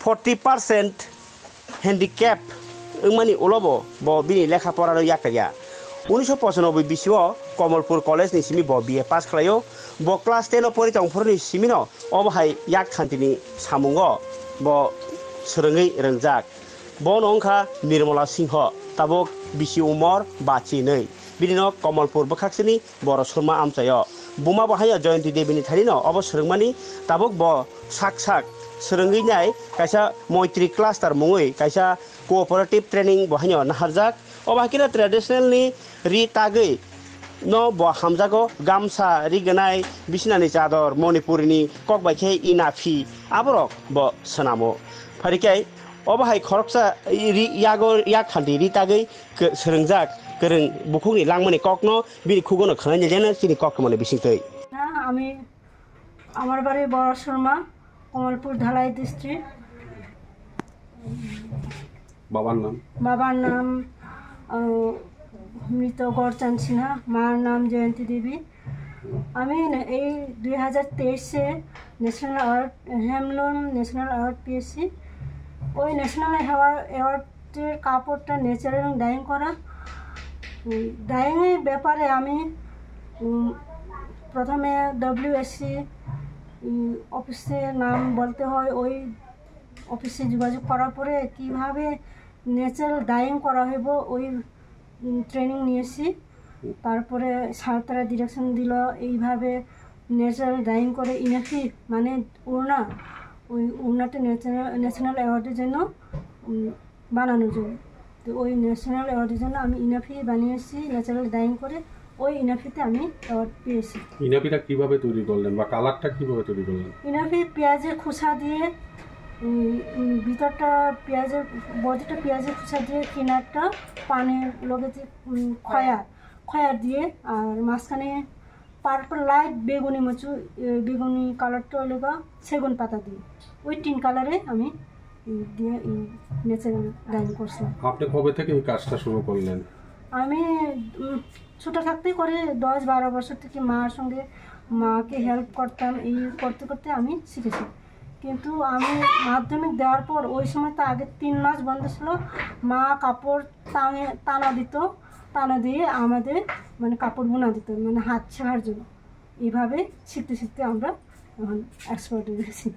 40% handicap मानी उलबो ब बिनि लेखा पढ़ानो याकरिया 1995 बिसिव कमलपुर कलेज नि सिमि ब बीए पास खलायो ब क्लास 10 परितंफोरनि सिमिनो अबहाय याक खान्तिनि सामुंगो ब सोरङै रंजाक ब नंखा निर्मला सिंह ताबक बिसि उमर बाची नै बिदिनो कमलपुर बखाक्सिनि बर शर्मा आमचायो बुमा बहाय जयंती देवीनि थारिनो अब सोरङमानि ताबक ब साक साक सोरङै नाय कायसा मैत्री क्लास्टर मुङै कायसा कोअपरेटिव ट्रेनिंग बहाय नाहारजाक अबाकिना ट्रेडिशनल नि रि तागै न ब हामजागो गामसा रिगनाय बिसिनानि चादर मणिपुरनि ककबाइखे इनाफि आबरक ब सनामो फारिकाय अबाहाय खरकसा रि यागो याक खान्ति रि तागै सोरंजाक गोरों बुखुनि लांमनि ककनो बिनि खुगनो खनाय जेने सिनि ककमने बिसिंतै ना আমি আমার বাড়ি বড় শর্মা কমলপুর ঢালাই ডিস্ট্রিক্ট বাবার নাম মৃত গড়চাঁদ সিনহা মার নাম জয়ন্তী দেবী আমি এই 2023 ন্যাশনাল অ্যাওয়ার্ড হ্যামলুম ন্যাশনাল অ্যাওয়ার্ড পেয়েছি ওই ন্যাশনাল অ্যাওয়ার্ডের কাপড়টা ন্যাচারাল ডাইং করা ডাইংয়ের ব্যাপারে আমি প্রথমে WSC অফিসে নাম বলতে হয় ওই অফিসে যোগাযোগ করার পরে কিভাবে ন্যাচারাল ডাইং করা হইব ওই ট্রেনিং নিয়েছি তারপরে স্যার ডিরেকশন দিল এইভাবে ন্যাচারাল ডাইং করে ইনাফি মানে ওড়না ওই ওড়নাটা ন্যাশনাল অ্যাওয়ার্ডের জন্য বানানোর জন্য তো ওই ন্যাশনাল অ্যাওয়ার্ডের জন্য আমি ইনাফি বানিয়েছি ন্যাচারাল ডাইং করে ওই ইনাফিতে আমি অ্যাওয়ার্ড পেয়েছি ইনাফিটা কিভাবে তৈরি করলেন বা কালারটা কিভাবে তৈরি করলেন ইনাফি পেঁয়াজের খোসা দিয়ে ভিতরটা পেঁয়াজের বডিটা পেঁয়াজের খোসা দিয়ে কিনারটা পানের লগে যে খয়া দিয়ে আর মাঝখানে পার্পল লাইট বেগুনি মচু বেগুনি কালারটা লগা সেগুন পাতা দিয়ে ওই 3 কালারে আমি দিয়ে ন্যাচারাল ডাইং করছিলাম। আপনি কবে থেকে এই কাজটা শুরু করলেন? আমি ছোট থাকতেই করে 10-12 বছর থেকে মার সঙ্গে মাকে হেল্প করতাম এই করতে করতে আমি শিখেছি কিন্তু আমি মাধ্যমিক দেওয়ার পর ওই সময় তো আগে 3 মাস বন্ধ ছিল মা কাপড় টানা দিয়ে আমাদের মানে কাপড় বোনা দিত মানে হাত ছেঁড়ার জন্য এইভাবে শিখতে শিখতে আমরা এখন এক্সপার্ট হয়ে গেছি।